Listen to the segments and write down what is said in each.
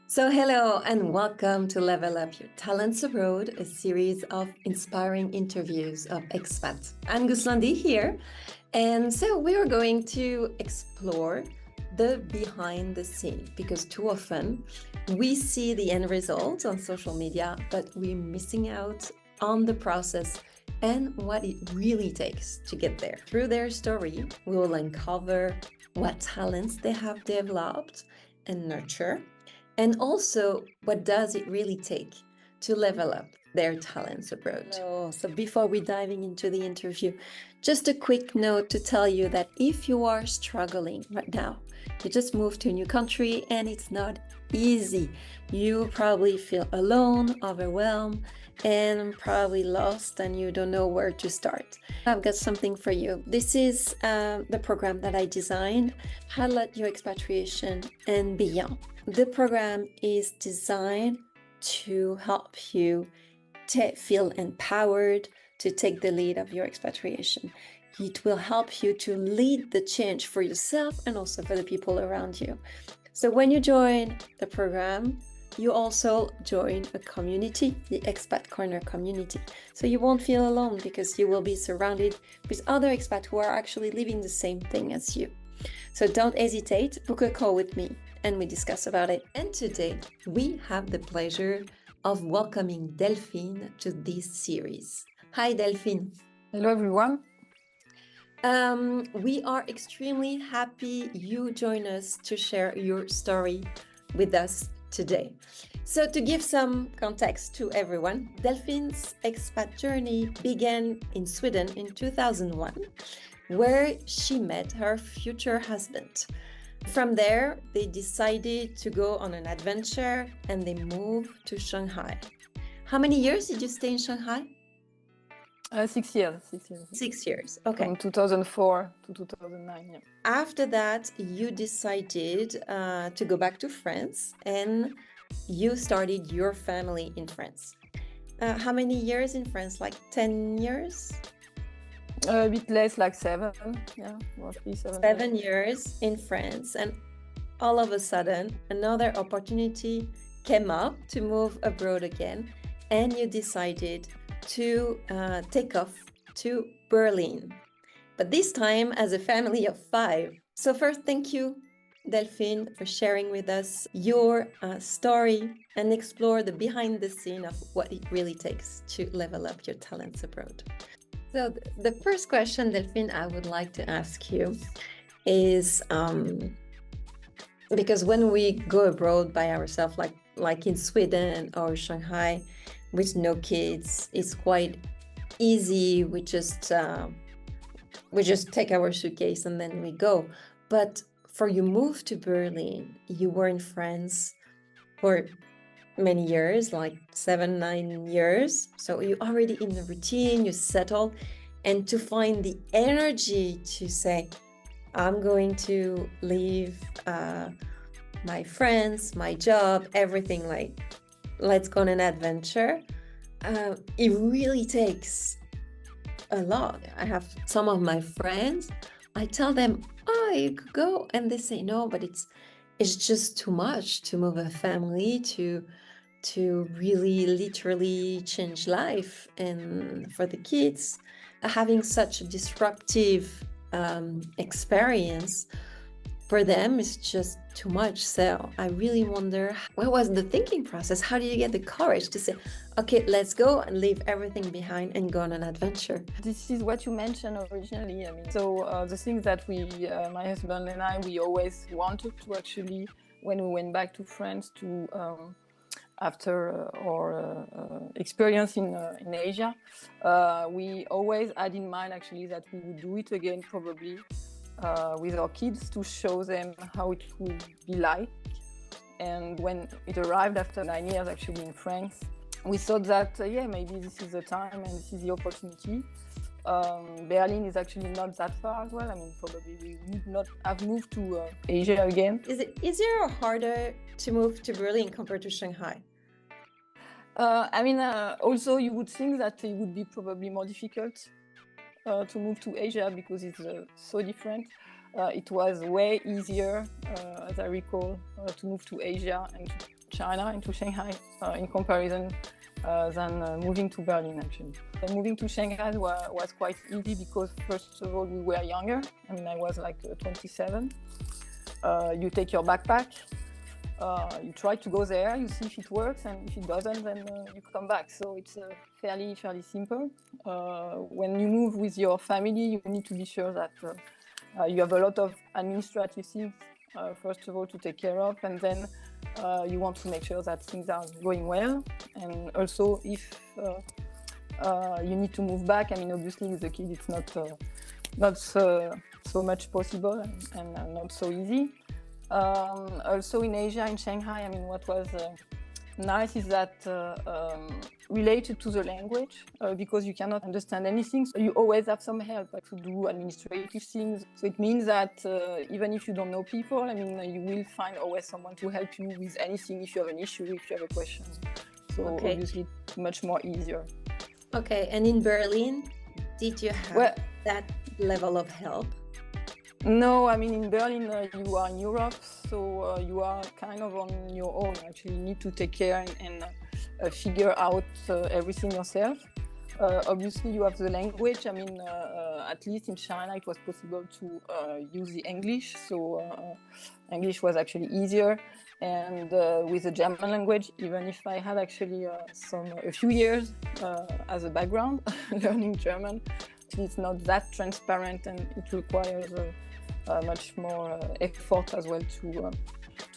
So hello and welcome to Level Up Your Talents Abroad, a series of inspiring interviews of expats. I'm 𝗂'𝘃𝗍 here, and so we are going to explore the behind the scene, because too often we see the end result on social media, but we're missing out on the process and what it really takes to get there. Through their story, we will uncover what talents they have developed and nurture, and also, what does it really take to level up their talents abroad? So before we diving into the interview, just a quick note to tell you that if you are struggling right now, you just moved to a new country and it's not easy. You probably feel alone, overwhelmed, and probably lost, and you don't know where to start. I've got something for you. This is the program that I designed, Highlight Your Expatriation and Beyond. The program is designed to help you feel empowered to take the lead of your expatriation. It will help you to lead the change for yourself and also for the people around you. So when you join the program, you also join a community, the Expat Corner community. So you won't feel alone because you will be surrounded with other expats who are actually living the same thing as you. So don't hesitate, book a call with me and we discuss about it. And today we have the pleasure of welcoming Delphine to this series. Hi, Delphine. Hello, everyone. We are extremely happy you join us to share your story with us today. So to give some context to everyone, Delphine's expat journey began in Sweden in 2001, where she met her future husband. From there, they decided to go on an adventure and they moved to Shanghai. How many years did you stay in Shanghai? 6 years. 6 years, okay. From 2004 to 2009, yeah. After that, you decided to go back to France and you started your family in France. How many years in France? Like 10 years? A bit less, like 7, yeah, roughly 7. 7 years in France, and all of a sudden, another opportunity came up to move abroad again, and you decided to take off to Berlin, but this time as a family of 5. So first, thank you, Delphine, for sharing with us your story and explore the behind the scene of what it really takes to level up your talents abroad. So the first question, Delphine, I would like to ask you is, because when we go abroad by ourselves, like in Sweden or Shanghai, with no kids, it's quite easy. We just take our suitcase and then we go. But for you move to Berlin, you were in France for many years, like 7-9 years. So you're already in the routine, you settled, and to find the energy to say, I'm going to leave my friends, my job, everything, like, let's go on an adventure. It really takes a lot. I have some of my friends, I tell them, oh, you could go. And they say, no, but it's just too much to move a family, to really literally change life. And for the kids, having such a disruptive experience for them is just too much. So I really wonder, what was the thinking process? How do you get the courage to say, okay, let's go and leave everything behind and go on an adventure? This is what you mentioned originally. I mean, so the thing that my husband and I, we always wanted to actually, when we went back to France to after our experience in Asia, we always had in mind actually that we would do it again probably with our kids to show them how it would be like. And when it arrived after 9 years actually in France, we thought that yeah, maybe this is the time and this is the opportunity. Berlin is actually not that far as well. I mean, probably we would not have moved to Asia again. Is it easier or harder to move to Berlin compared to Shanghai? I mean, also you would think that it would be probably more difficult to move to Asia because it's so different. It was way easier, as I recall, to move to Asia and to China, into Shanghai, in comparison than moving to Berlin, actually. Moving to Shanghai was quite easy because, first of all, we were younger. I mean, I was like 27. You take your backpack, you try to go there, you see if it works, and if it doesn't, then you come back. So it's fairly simple. When you move with your family, you need to be sure that you have a lot of administrative things, first of all, to take care of, and then you want to make sure that things are going well. And also, if you need to move back, I mean, obviously with the kid, it's not so much possible and not so easy. Also in Asia, in Shanghai, I mean, what was nice is that related to the language, because you cannot understand anything, so you always have some help to do administrative things. So it means that even if you don't know people, I mean, you will find always someone to help you with anything if you have an issue, if you have a question. So obviously much more easier. Okay, and in Berlin, did you have that level of help? No, I mean, in Berlin, you are in Europe, so you are kind of on your own. Actually, you need to take care and figure out everything yourself. Obviously, you have the language. I mean, at least in China, it was possible to use the English, so English was actually easier. And with the German language, even if I had actually a few years as a background learning German, it's not that transparent, and it requires much more effort as well to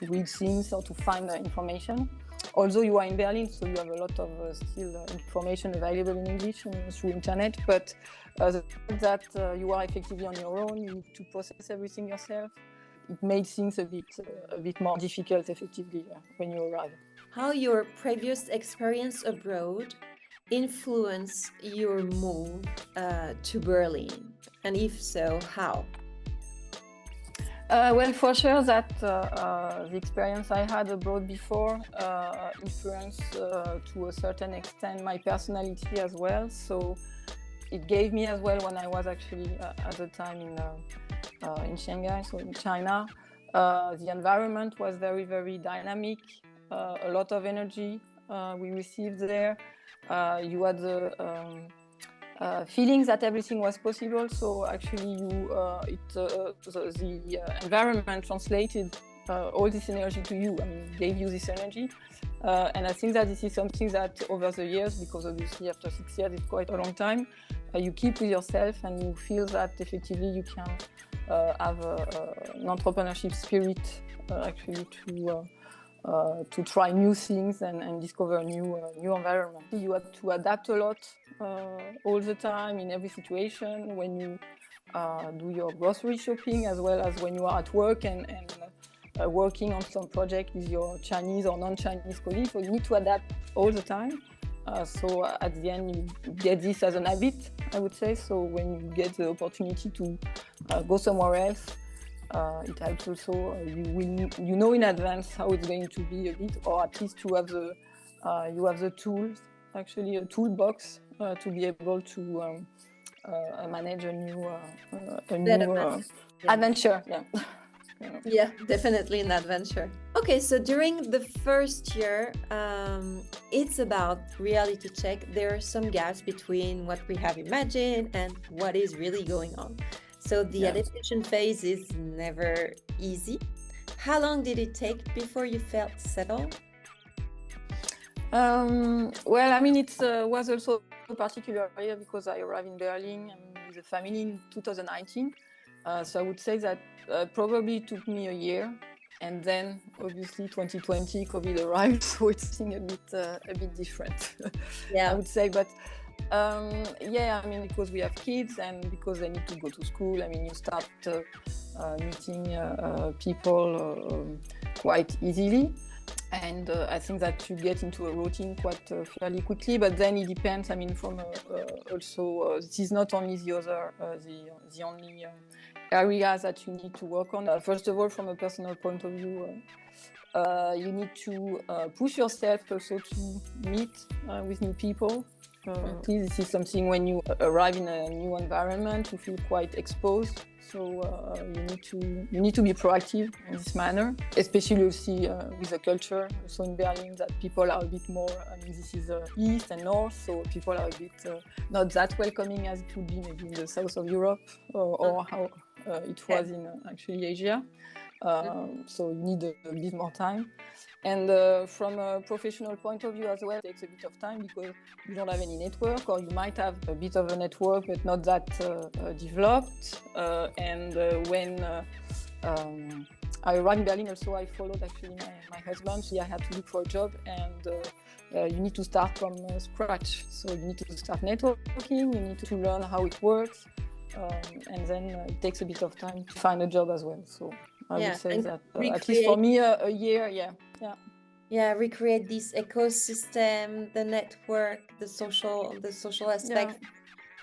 read things or to find information. Although you are in Berlin, so you have a lot of still information available in English through internet, but the fact that you are effectively on your own, you need to process everything yourself, it made things a bit more difficult effectively when you arrive. How your previous experience abroad influence your move to Berlin, and if so, how? Well, for sure that the experience I had abroad before influenced to a certain extent my personality as well. So it gave me as well, when I was actually at the time in Shanghai, so in China, the environment was very, very dynamic, a lot of energy we received there. You had the feelings that everything was possible. So actually, the environment translated all this energy to you. I mean, gave you this energy. And I think that this is something that over the years, because obviously after 6 years, it's quite a long time, you keep with yourself, and you feel that effectively you can have an entrepreneurship spirit actually to try new things and discover new environment. You have to adapt a lot all the time in every situation, when you do your grocery shopping, as well as when you are at work and working on some project with your Chinese or non-Chinese colleagues. So you need to adapt all the time. So at the end, you get this as an habit, I would say. So when you get the opportunity to go somewhere else, it helps also. You know in advance how it's going to be a bit, or at least you have the tools, actually a toolbox to be able to manage a new adventure. Yeah. Yeah, definitely an adventure. Okay, so during the first year, it's about reality check. There are some gaps between what we have imagined and what is really going on. So the adaptation phase is never easy. How long did it take before you felt settled? Well, I mean, it was also a particular year because I arrived in Berlin with a family in 2019. So I would say that probably took me a year, and then obviously 2020 COVID arrived, so it's a bit different. Yeah, I would say, but I mean, because we have kids and because they need to go to school, I mean, you start meeting people quite easily. And I think that you get into a routine quite fairly quickly, but then it depends. I mean, from also this is not only the only areas that you need to work on. First of all, from a personal point of view, you need to push yourself also to meet with new people. This is something when you arrive in a new environment, you feel quite exposed. So you need to be proactive in this manner, especially with the culture. So in Berlin, that people are a bit more. I mean, this is east and north, so people are a bit not that welcoming as it would be maybe in the south of Europe or how it was in actually Asia. So you need a bit more time. And from a professional point of view as well, it takes a bit of time because you don't have any network, or you might have a bit of a network but not that developed. When I arrived in Berlin, also I followed actually my husband. So I had to look for a job, and you need to start from scratch. So you need to start networking, you need to learn how it works, and then it takes a bit of time to find a job as well. So I would say that at least for me, a year, Yeah, recreate this ecosystem, the network, the social aspect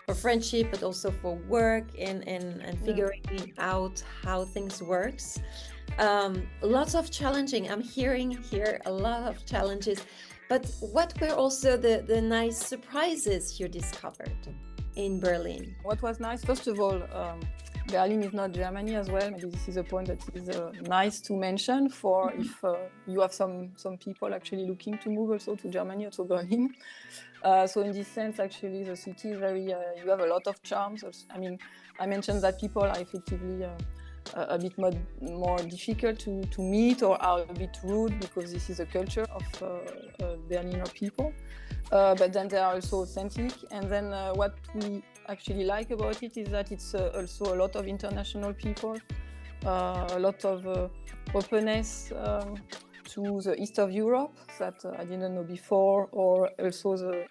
for friendship, but also for work and figuring out how things works. Lots of challenging. I'm hearing here a lot of challenges, but what were also the nice surprises you discovered in Berlin? What was nice, first of all, Berlin is not Germany as well. Maybe this is a point that is nice to mention for if you have some people actually looking to move also to Germany or to Berlin. So in this sense, actually, the city is very, you have a lot of charms. I mean, I mentioned that people are effectively a bit more difficult to meet or are a bit rude because this is a culture of Berliner people. But then they are also authentic. And then what we actually like about it is that it's also a lot of international people, a lot of openness to the east of Europe that I didn't know before, or also the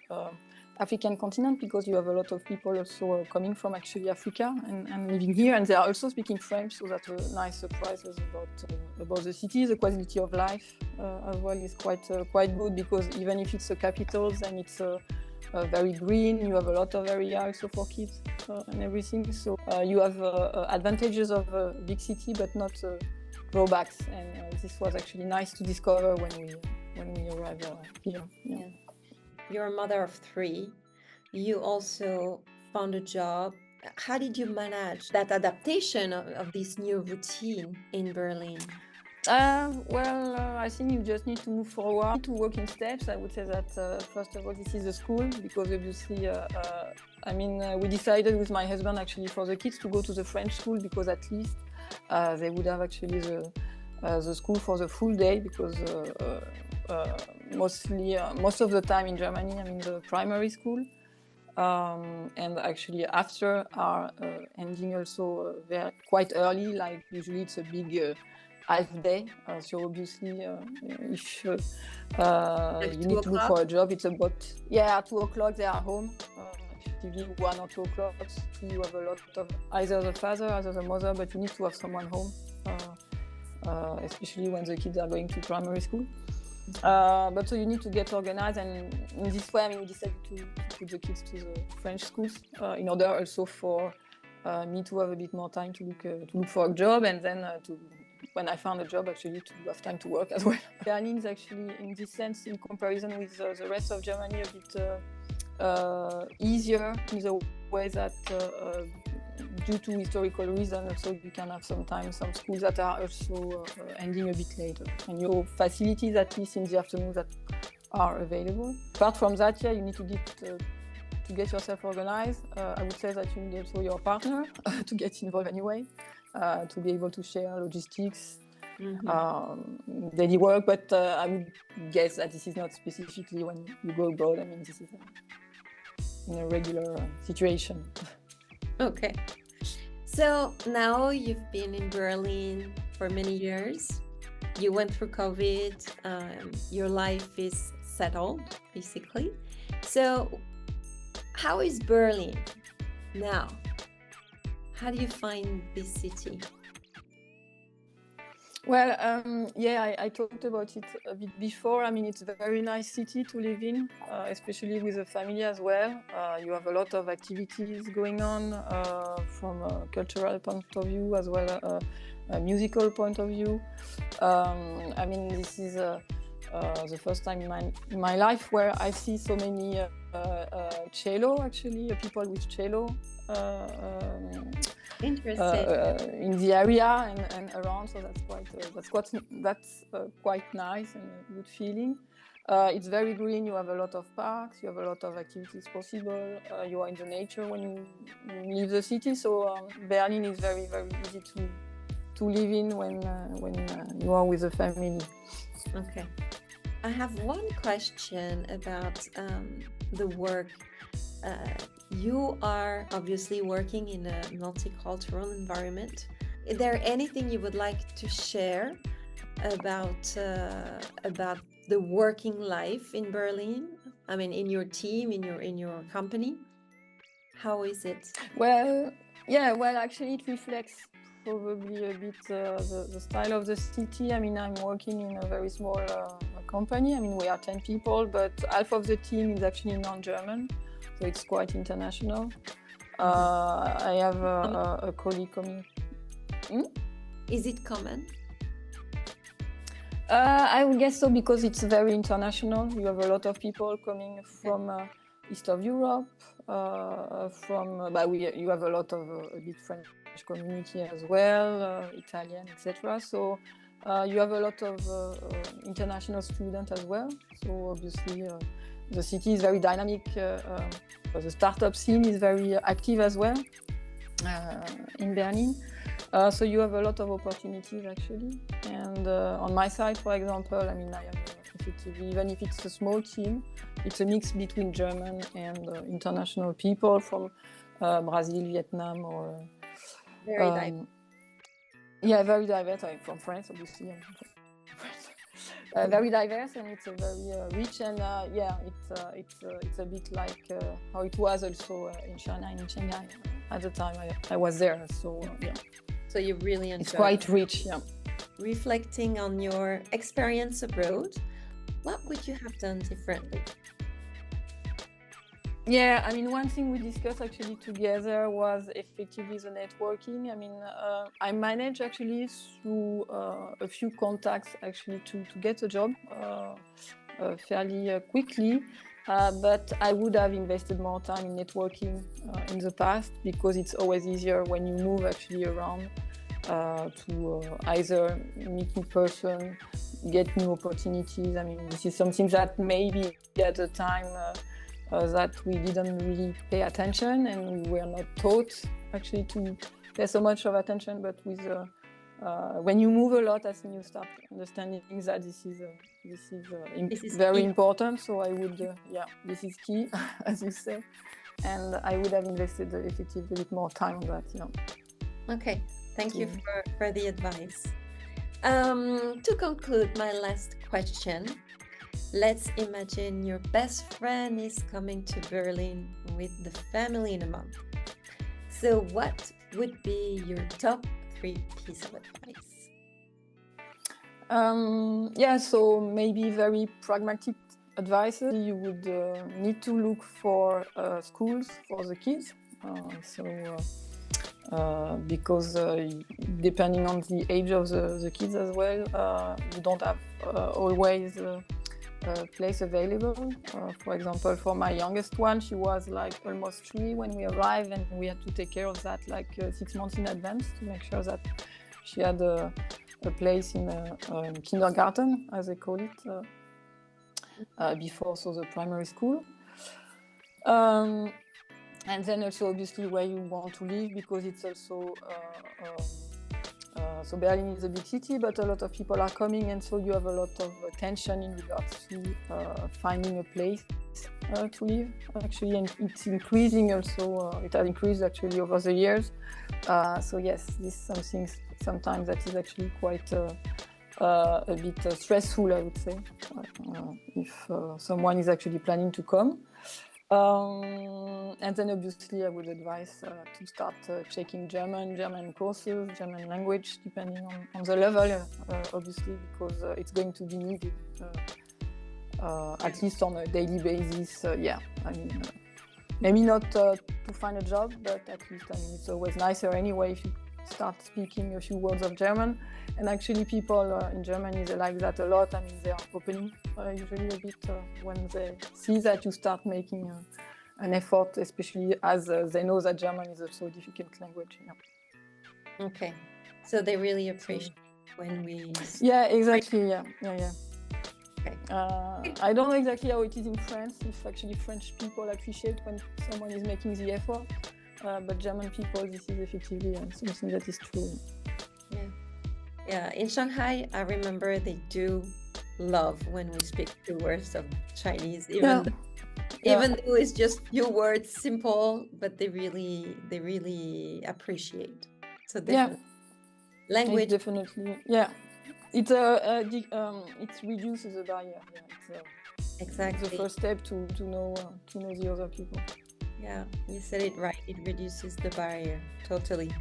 African continent, because you have a lot of people also coming from actually Africa and living here, and they are also speaking French, so that's a nice surprises about the city. The quality of life as well is quite good, because even if it's a capital, then it's very green. You have a lot of area also for kids and everything. So you have advantages of a big city, but not drawbacks. And this was actually nice to discover when we arrived here. Yeah. You're a mother of 3. You also found a job. How did you manage that adaptation of this new routine in Berlin? I think you just need to move forward, to work in steps. I would say that first of all, this is a school, because obviously, we decided with my husband actually for the kids to go to the French school, because at least they would have actually the school for the full day, because most of the time in Germany, the primary school, and actually after are ending also quite early, like usually it's a big half day. So obviously, if you need to look for a job, it's about 2 o'clock they are home. Effectively 1 or 2 o'clock, you have a lot of either the father, either the mother, but you need to have someone home, especially when the kids are going to primary school. But so you need to get organized, and in this way, we decided to put the kids to the French schools in order also for me to have a bit more time to look for a job, and then when I found a job, actually to have time to work as well. Berlin is actually, in this sense, in comparison with the rest of Germany, a bit easier in the way that due to historical reasons, also you can have sometimes some schools that are also ending a bit later, and your facilities, at least in the afternoon, that are available. Apart from that, you need to get yourself organized. I would say that you need also your partner to get involved anyway, to be able to share logistics, daily work. But I would guess that this is not specifically when you go abroad. This is in a regular situation. Okay. So now you've been in Berlin for many years. You went through COVID. Your life is settled, basically. So how is Berlin now? How do you find this city? Well, I talked about it a bit before. It's a very nice city to live in, especially with a family as well. You have a lot of activities going on from a cultural point of view as well as a musical point of view. This is the first time in my life where I see so many cello, actually, people with cello Interesting. in the area and around. So that's quite nice and a good feeling. It's very green. You have a lot of parks. You have a lot of activities possible. You are in the nature when you leave the city. So Berlin is very, very easy to live in when you are with the family. Okay. I have one question about the work. You are obviously working in a multicultural environment. Is there anything you would like to share about the working life in Berlin? I mean, in your team, in your company. How is it? Well, actually, it reflects probably a bit the style of the city. I mean, I'm working in a very small company. I mean, we are 10 people, but half of the team is actually non-German, so it's quite international. I have a colleague coming. Is it common? I would guess so, because it's very international. You have a lot of people coming from east of Europe, you have a lot of a big French community as well, Italian, etc. So you have a lot of international students as well. So obviously the city is very dynamic. The startup scene is very active as well in Berlin. So you have a lot of opportunities actually. And on my side, for example, I mean, I have effectively, even if it's a small team, it's a mix between German and international people from Brazil, Vietnam, or very diverse. Yeah, very diverse. I'm from France, obviously. I'm from France. Very diverse, and it's a very rich, and it's a bit like how it was also in China and in Shanghai at the time I was there. So yeah. So you really enjoy. It's quite rich, yeah. Reflecting on your experience abroad, what would you have done differently? Yeah, I mean, one thing we discussed actually together was effectively the networking. I mean, I managed actually through a few contacts actually to get a job fairly quickly. But I would have invested more time in networking in the past, because it's always easier when you move actually around to either meet new person, get new opportunities. I mean, this is something that maybe at the time that we didn't really pay attention, and we were not taught actually to pay so much of attention. But with when you move a lot, I think you start understanding that this is very important. So I would, this is key, as you say, and I would have invested effectively a bit more time on that. Yeah. Okay, thank you for the advice. To conclude, my last question. Let's imagine your best friend is coming to Berlin with the family in a month. So what would be your top 3 pieces of advice? So maybe very pragmatic advice. You would need to look for schools for the kids. Because depending on the age of the kids as well, you don't have always place available. For example, for my youngest one, she was like almost 3 when we arrived, and we had to take care of that like 6 months in advance to make sure that she had a place in kindergarten, as they call it, before, so the primary school. And then also obviously where you want to live, because it's also so Berlin is a big city, but a lot of people are coming, and so you have a lot of tension in regards to finding a place to live actually, and it's increasing also. It has increased actually over the years. So yes, this is something sometimes that is actually quite a bit stressful, I would say, if someone is actually planning to come. And then obviously I would advise to start checking German courses, German language, depending on the level, obviously, because it's going to be needed, at least on a daily basis. I mean, maybe not to find a job, but at least, I mean, it's always nicer anyway if you start speaking a few words of German. And actually people in Germany, they like that a lot. I mean, they are opening usually a bit when they see that you start making an effort, especially as they know that German is a so difficult language. Yeah. Okay. So they really appreciate when we... Yeah, exactly. Yeah. Okay. I don't know exactly how it is in France, if actually French people appreciate when someone is making the effort, but German people, this is effectively something that is true. Yeah, in Shanghai, I remember they do love when we speak the words of Chinese, even though it's just few words, simple, but they really appreciate. So definitely. Language. It's definitely, it reduces the barrier. Exactly. It's the first step to know the other people. Yeah, you said it right. It reduces the barrier totally.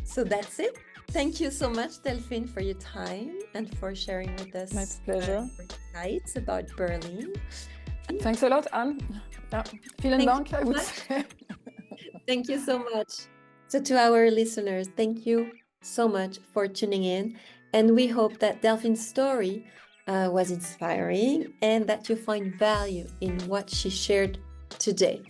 So that's it. Thank you so much, 𝗘'𝘃, for your time and for sharing with us. My pleasure. Insights about Berlin. Thanks a lot, Anne. Yeah. Vielen Dank, I would say. Thank you so much. So to our listeners, thank you so much for tuning in. And we hope that 𝗘'𝘃's story was inspiring and that you find value in what she shared today.